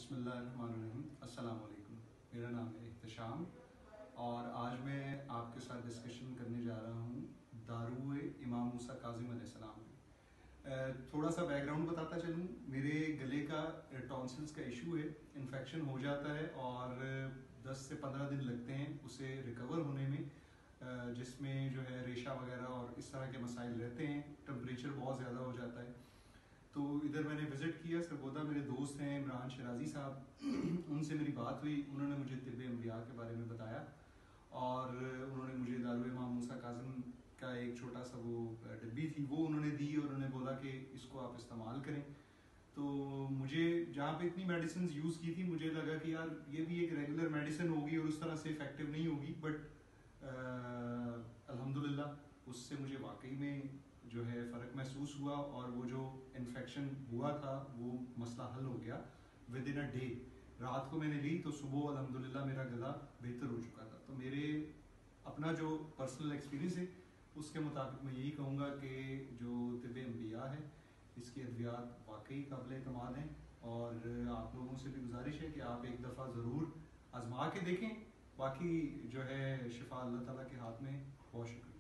बिस्मिल्लाहिर्रहमानिर्रहीम। अस्सलाम वालेकुम। मेरा नाम है इख्तिशाम और आज मैं आपके साथ डिस्कशन करने जा रहा हूँ दारुए इमाम मूसा काज़िम अलैहिस्सलाम में। थोड़ा सा बैकग्राउंड बताता चलूँ। मेरे गले का टॉन्सिल्स का इशू है, इन्फेक्शन हो जाता है और 10 से 15 दिन लगते हैं उसे रिकवर होने में, जिसमें जो है रेशा वगैरह और इस तरह के मसाइल रहते हैं। टेम्परेचर बहुत ज़्यादा हो जाता है। तो इधर मैंने विज़िट किया सरगोदा। मेरे दोस्त हैं इमरान शराजी साहब, उनसे मेरी बात हुई। उन्होंने मुझे तिब्बे अम्बिया के बारे में बताया और उन्होंने मुझे दारुए इमाम मूसा काज़िम का एक छोटा सा वो डिब्बी थी वो उन्होंने दी और उन्होंने बोला कि इसको आप इस्तेमाल करें। तो मुझे जहाँ पे इतनी मेडिसिन यूज़ की थी मुझे लगा कि यार ये भी एक रेगुलर मेडिसिन होगी और उस तरह से इफ़ेक्टिव नहीं होगी, बट अल्हम्दुलिल्लाह उससे मुझे वाकई में जो है फ़र्क महसूस हुआ और वो जो इन्फेक्शन हुआ था वो मसला हल हो गया विद इन अ डे। रात को मैंने ली तो सुबह अल्हम्दुलिल्लाह मेरा गला बेहतर हो चुका था। तो मेरे अपना जो पर्सनल एक्सपीरियंस है उसके मुताबिक मैं यही कहूँगा कि जो तिब्बे अम्बिया है इसकी अद्वियात वाकई काबिल एतमाद हैं और आप लोगों से भी गुजारिश है कि आप एक दफ़ा ज़रूर आजमा के देखें। बाकी जो है शिफा अल्लाह ताला के हाथ में। बहुत शुक्रिया।